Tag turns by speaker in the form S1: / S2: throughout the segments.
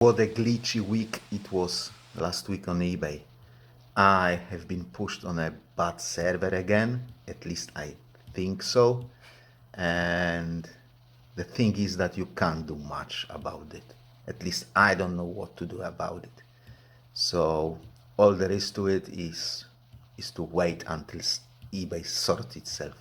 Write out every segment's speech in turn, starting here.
S1: What a glitchy week it was last week on eBay. I have been pushed on a bad server again, at least I think so. And the thing is that you can't do much about it. At least I don't know what to do about it. So all there is to it is to wait until eBay sorts itself.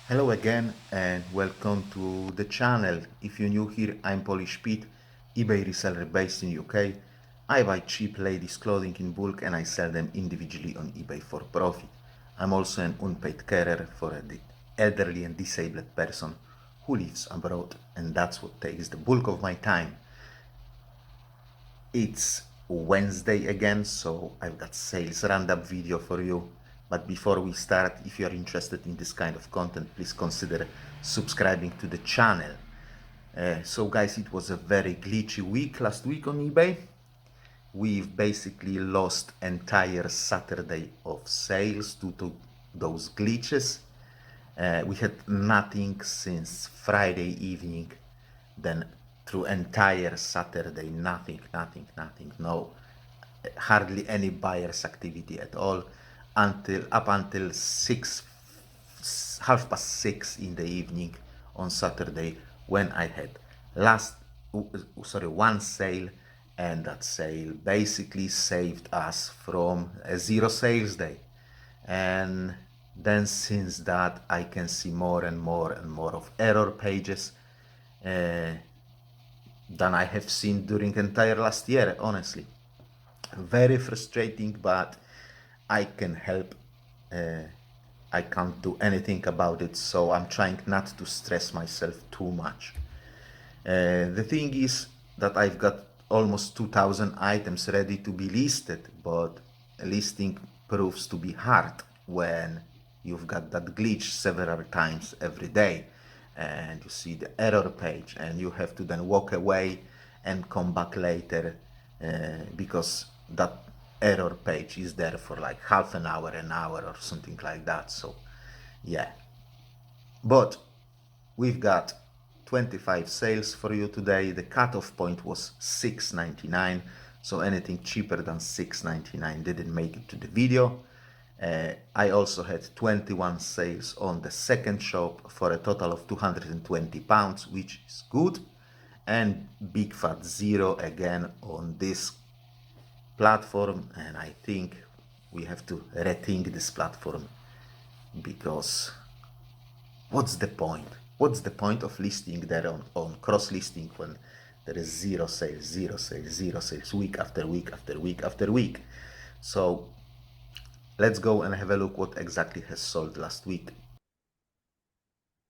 S1: Hello again and welcome to the channel. If you're new here, I'm Polish Pete, eBay reseller based in UK. I buy cheap ladies clothing in bulk and I sell them individually on eBay for profit. I'm also an unpaid carer for an elderly and disabled person who lives abroad, and that's what takes the bulk of my time. It's Wednesday again, so I've got sales roundup video for you. But before we start, if you are interested in this kind of content, please consider subscribing to the channel. So guys, it was a very glitchy week last week on eBay. We've basically lost entire Saturday of sales due to those glitches. We had nothing since Friday evening, then through entire Saturday, nothing, no, hardly any buyers activity at all up until 6:30 in the evening on Saturday, when I had one sale, and that sale basically saved us from a zero sales day. And then since that, I can see more and more of error pages than I have seen during entire last year, honestly. Very frustrating, but I can help. I can't do anything about it, so I'm trying not to stress myself too much. The thing is that I've got almost 2,000 items ready to be listed, but listing proves to be hard when you've got that glitch several times every day and you see the error page and you have to then walk away and come back later because that error page is there for like half an hour or something like that. So yeah, but we've got 25 sales for you today. The cutoff point was $6.99, so anything cheaper than $6.99 didn't make it to the video. I also had 21 sales on the second shop for a total of £220, which is good, and big fat zero again on this platform. And I think we have to rethink this platform, because what's the point? What's the point of listing there on cross listing when there is zero sales, week after week after week after week? So let's go and have a look what exactly has sold last week.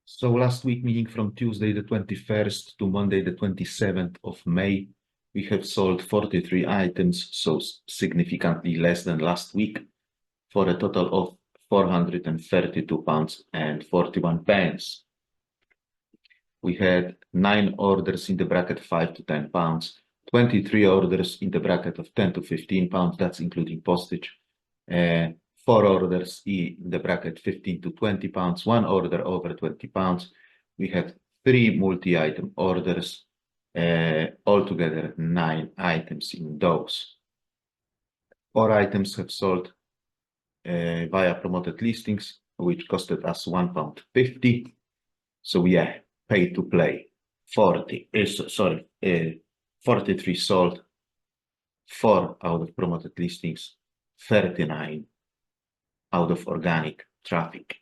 S1: So last week, meaning from Tuesday the 21st to Monday the 27th of May, we have sold 43 items, so significantly less than last week, for a total of £432 and 41 pence. We had 9 orders in the bracket 5 to 10 pounds, 23 orders in the bracket of 10 to 15 pounds, that's including postage, 4 orders in the bracket 15 to 20 pounds, 1 order over 20 pounds. We had 3 multi-item orders, altogether 9 items in those. 4 items have sold via promoted listings, which costed us £1.50. So yeah, pay to play. 43 sold, 4 out of promoted listings, 39 out of organic traffic.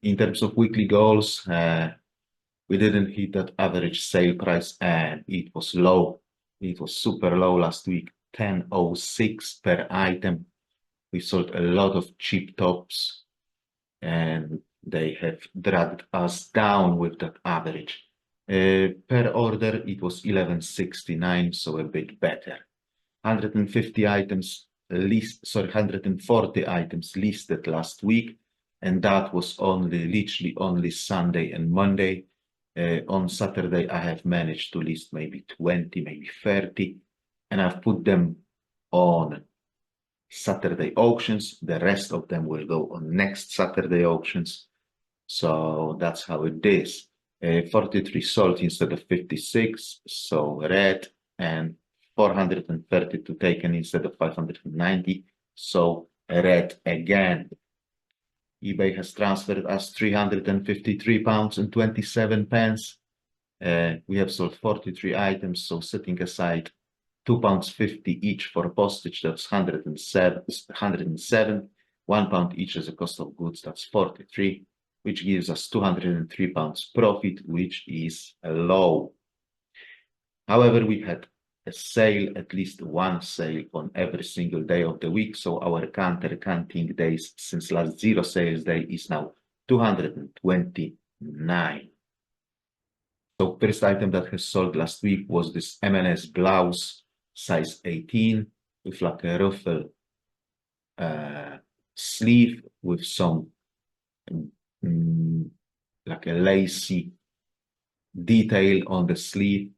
S1: In terms of weekly goals, we didn't hit that average sale price, and it was low. It was super low last week, $10.06 per item. We sold a lot of cheap tops, and they have dragged us down with that average. Per order, it was $11.69, so a bit better. 140 items listed last week, and that was literally only Sunday and Monday. On Saturday, I have managed to list maybe 20, maybe 30, and I've put them on Saturday auctions. The rest of them will go on next Saturday auctions. So that's how it is. 43 sold instead of 56, so red, and 432 taken instead of 590, so red again. eBay has transferred us 353 pounds and 27 pence. We have sold 43 items, so setting aside £2.50 each for postage, that's 107. £1 each as a cost of goods, that's 43, which gives us £203 profit, which is a low. However, we had a sale, at least one sale on every single day of the week. So our counting days since last zero sales day is now 229. So first item that has sold last week was this M&S blouse, size 18, with like a ruffle sleeve with some like a lacy detail on the sleeve,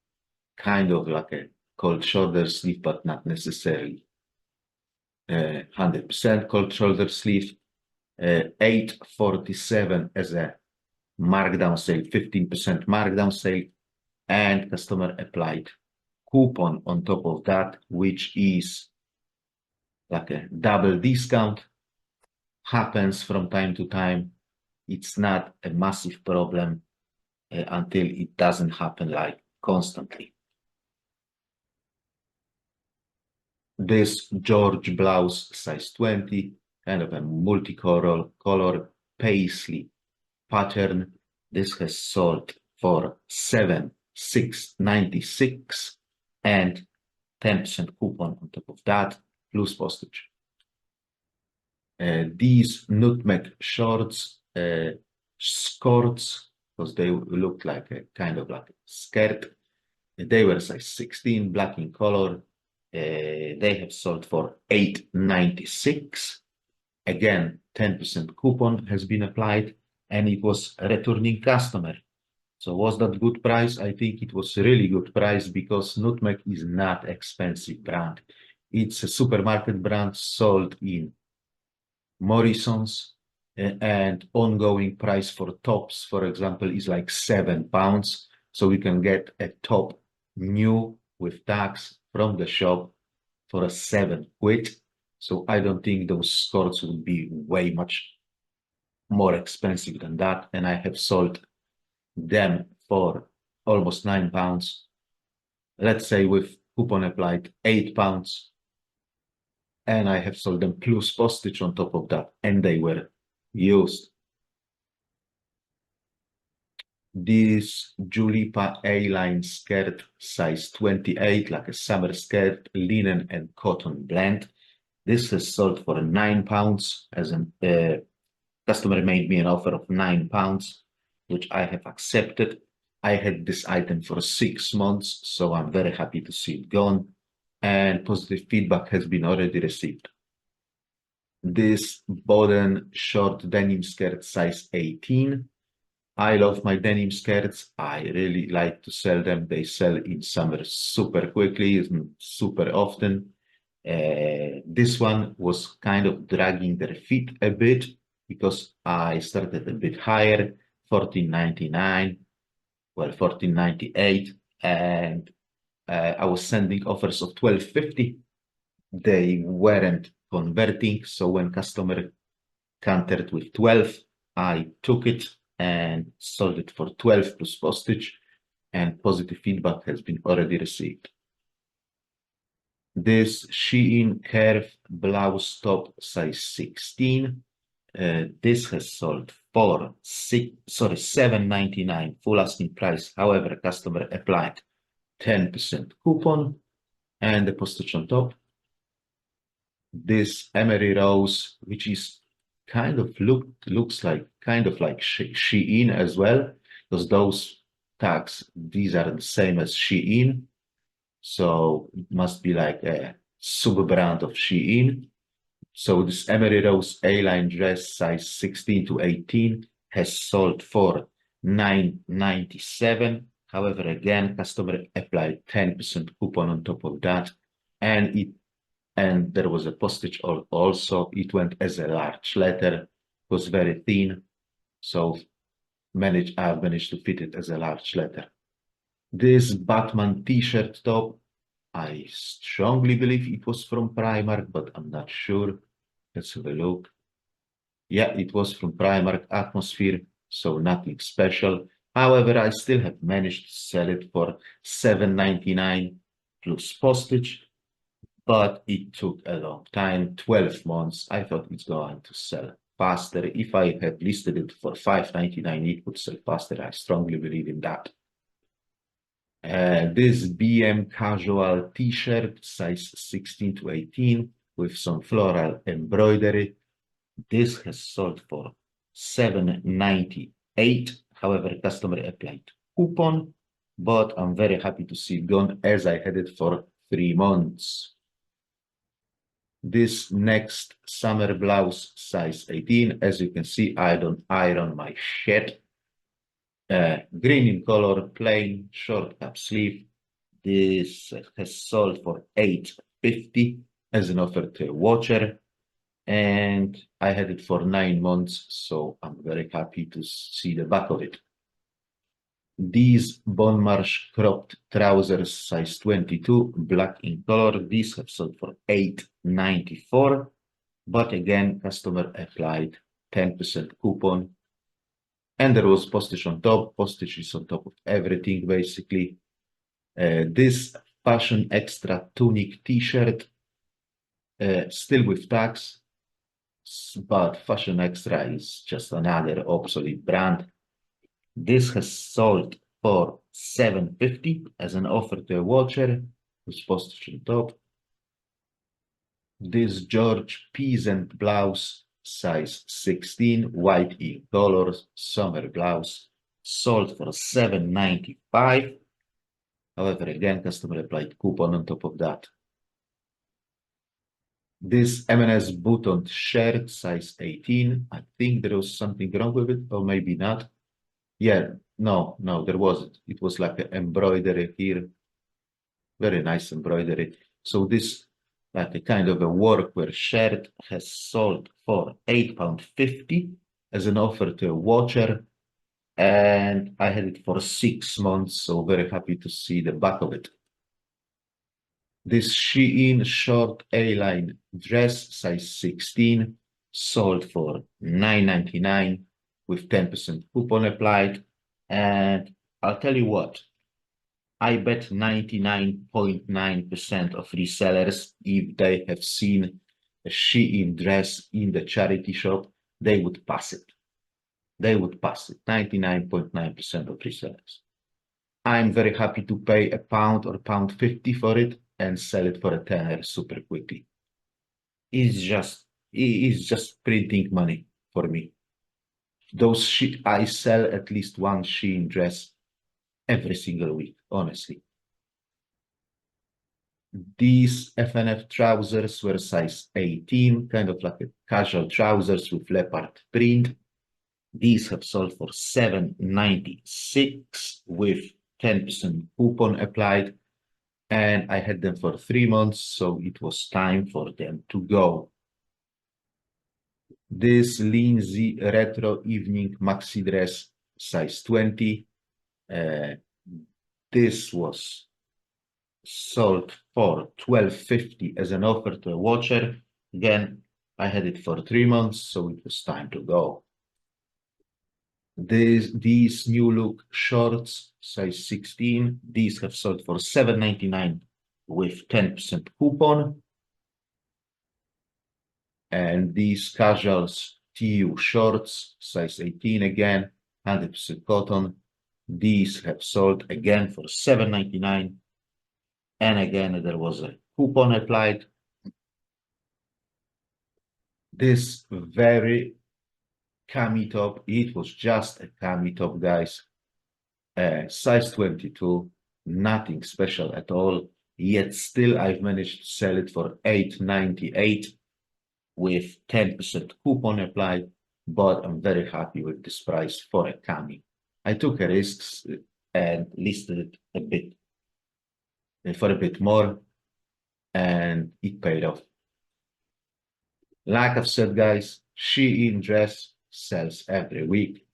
S1: kind of like a cold shoulder sleeve, but not necessarily 100% cold shoulder sleeve. 847 as a markdown sale, 15% markdown sale, and customer applied coupon on top of that, which is like a double discount. Happens from time to time. It's not a massive problem until it doesn't happen like constantly. This George blouse, size 20, kind of a multicolor paisley pattern. This has sold for $7,696 and 10% coupon on top of that, plus postage. These nutmeg shorts, skirts, because they looked like a kind of like a skirt. They were size 16, black in color. They have sold for $896. Again, 10% coupon has been applied, and it was a returning customer. So was that good price? I think it was a really good price because Nutmeg is not expensive brand. It's a supermarket brand sold in Morrison's, and ongoing price for tops, for example, is like £7. So we can get a top new with tax from the shop for a £7. So I don't think those skirts would be way much more expensive than that. And I have sold them for almost £9. Let's say with coupon applied, £8. And I have sold them plus postage on top of that, and they were used. This Julipa A-line skirt, size 28, like a summer skirt, linen and cotton blend. This has sold for £9, as a customer made me an offer of £9, which I have accepted. I had this item for 6 months, so I'm very happy to see it gone, and positive feedback has been already received. This Boden short denim skirt, size 18. I love my denim skirts. I really like to sell them. They sell in summer super quickly, super often. This one was kind of dragging their feet a bit because I started a bit higher, $14.99, well, $14.98, and I was sending offers of $12.50. They weren't converting, so when customer countered with 12, I took it and sold it for 12 plus postage, and positive feedback has been already received. This Shein curve blouse top, size 16. This has sold for $7.99 full asking price. However, customer applied 10% coupon and the postage on top. This Emery Rose, which is kind of looks like Shein as well, because those tags, these are the same as Shein, so it must be like a sub brand of Shein. So this Emery Rose A-line dress size 16 to 18 has sold for $9.97. However, again, customer applied 10% coupon on top of that, and there was a postage also. It went as a large letter, was very thin, so I managed to fit it as a large letter. This Batman t-shirt top, I strongly believe it was from Primark, but I'm not sure. Let's have a look. Yeah, it was from Primark Atmosphere, so nothing special. However, I still have managed to sell it for $7.99 plus postage, but it took a long time, 12 months. I thought it's going to sell faster. If I had listed it for $5.99, it would sell faster. I strongly believe in that. This BM casual t-shirt, size 16 to 18, with some floral embroidery. This has sold for $7.98. However, customer applied coupon, but I'm very happy to see it gone as I had it for 3 months. This next summer blouse, size 18, as you can see, I don't iron my shirt. Green in color, plain, short cap sleeve. This has sold for $8.50 as an offer to a watcher, and I had it for 9 months, so I'm very happy to see the back of it. These Bon Marche cropped trousers, size 22, black in color. These have sold for $8.94, but again, customer applied 10% coupon, and there was postage on top. Postage is on top of everything, basically. This Fashion Extra tunic t-shirt, still with tax, but Fashion Extra is just another obsolete brand. This has sold for $7.50 as an offer to a watcher with postage on top. This George Peasant blouse, size 16, white in colors, summer blouse, sold for $7.95. However, again, customer applied coupon on top of that. This M&S buttoned shirt, size 18. I think there was something wrong with it, or maybe not. Yeah, no, there wasn't. It was like an embroidery here. Very nice embroidery. So this, like a kind of a workwear shirt, has sold for £8.50 as an offer to a watcher. And I had it for 6 months, so very happy to see the back of it. This Shein short A-line dress, size 16, sold for $9.99 with 10% coupon applied. And I'll tell you what, I bet 99.9% of resellers, if they have seen a Shein dress in the charity shop, they would pass it. They would pass it, 99.9% of resellers. I'm very happy to pay £1 or £1.50 for it and sell it for a tenner super quickly. It's just printing money for me. I sell at least one Shein dress every single week, honestly. These FNF trousers were size 18, kind of like a casual trousers with leopard print. These have sold for $7.96 with 10% coupon applied, and I had them for 3 months, so it was time for them to go. This Lindsay retro evening maxi dress, size 20. This was sold for $12.50 as an offer to a watcher. Again, I had it for 3 months, so it was time to go. These new look shorts, size 16, these have sold for $7.99 with 10% coupon. And these casuals TU shorts, size 18 again, 100% cotton. These have sold again for $7.99. And again, there was a coupon applied. This very cami top, it was just a cami top, guys. Size 22, nothing special at all. Yet still, I've managed to sell it for $8.98. with 10% coupon applied, but I'm very happy with this price for a cami. I took a risk and listed it a bit for a bit more, and it paid off. Like I've said, guys, Shein dress sells every week.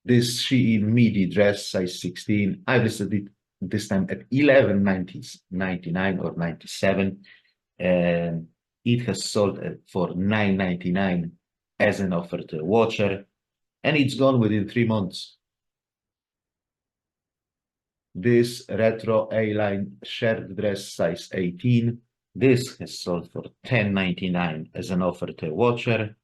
S1: This Shein midi dress, size 16, I listed it this time at 11.99 or 97, and it has sold for 9.99 as an offer to a watcher, and it's gone within 3 months. This retro A-line shirt dress, size 18, this has sold for 10.99 as an offer to a watcher.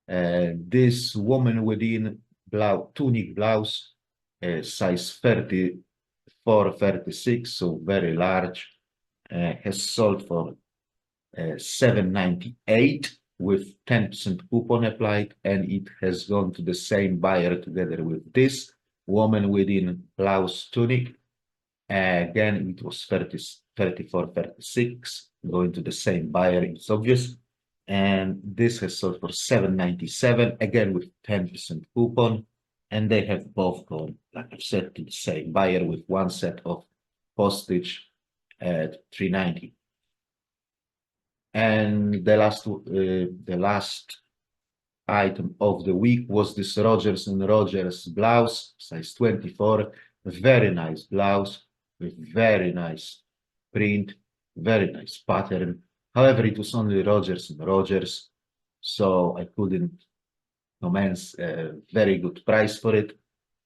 S1: This woman within tunic blouse, size 34, 36, so very large, has sold for 7.98 with 10% coupon applied, and it has gone to the same buyer together with this woman within blouse tunic. Again, it was 34, 36, going to the same buyer, it's obvious. And this has sold for 7.97, again with 10% coupon. And they have both gone, like I've said, to the same buyer with one set of postage at 3.90. And the last item of the week was this Rogers and Rogers blouse, size 24, very nice blouse with very nice print, very nice pattern. However, it was only Rogers and Rogers, so I couldn't commence a very good price for it.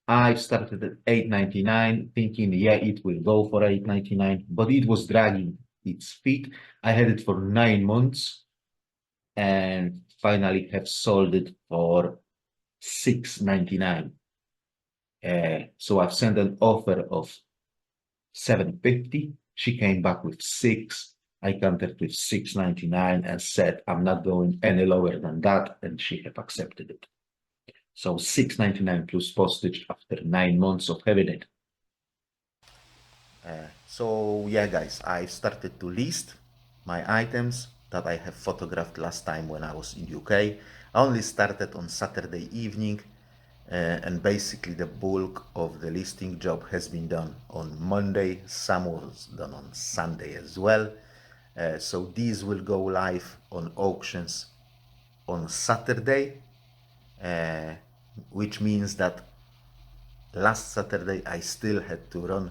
S1: I started at 8.99, thinking, yeah, it will go for 8.99, but it was dragging its feet. I had it for 9 months and finally have sold it for 6.99. So I've sent an offer of 7.50. She came back with 6. I countered with 6.99 and said I'm not going any lower than that, and she have accepted it. So 6.99 plus postage after 9 months of having it. So yeah, guys, I started to list my items that I have photographed last time when I was in UK. I only started on Saturday evening, and basically the bulk of the listing job has been done on Monday. Some was done on Sunday as well. So these will go live on auctions on Saturday, which means that last Saturday I still had to run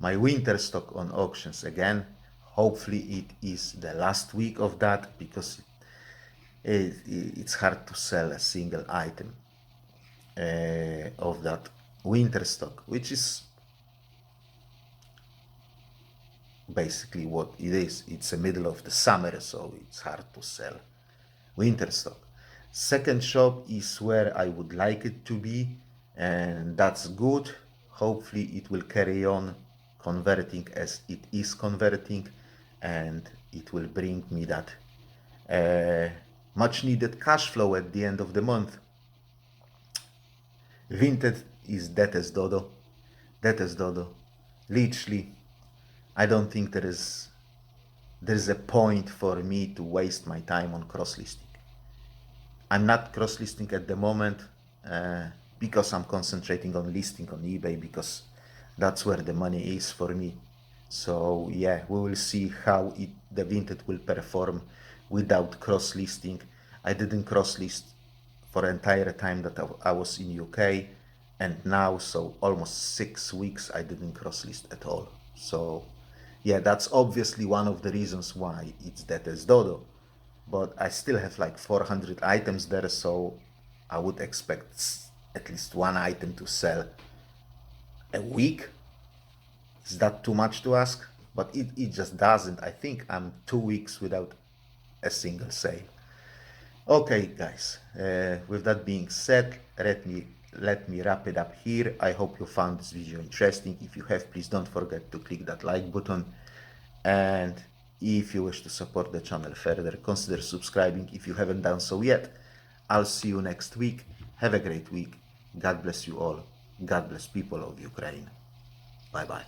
S1: my winter stock on auctions again. Hopefully it is the last week of that, because it's hard to sell a single item of that winter stock, which is basically what it is. It's the middle of the summer, so it's hard to sell winter stock. Second shop is where I would like it to be, and that's good. Hopefully it will carry on converting as it is converting, and it will bring me that much needed cash flow at the end of the month. Vinted is dead as dodo. Dead as dodo. Literally, I don't think there is a point for me to waste my time on cross-listing. I'm not cross-listing at the moment because I'm concentrating on listing on eBay, because that's where the money is for me. So yeah, we will see how the Vinted will perform without cross-listing. I didn't cross-list for the entire time that I was in UK, and now, so almost 6 weeks, I didn't cross-list at all. So yeah, that's obviously one of the reasons why it's dead as dodo. But I still have like 400 items there, so I would expect at least one item to sell a week. Is that too much to ask? But it just doesn't. I think I'm 2 weeks without a single sale. Okay, guys, with that being said, let me wrap it up here. I hope you found this video interesting. If you have, please don't forget to click that like button. And if you wish to support the channel further, consider subscribing if you haven't done so yet. I'll see you next week. Have a great week. God bless you all. God bless people of Ukraine. Bye bye.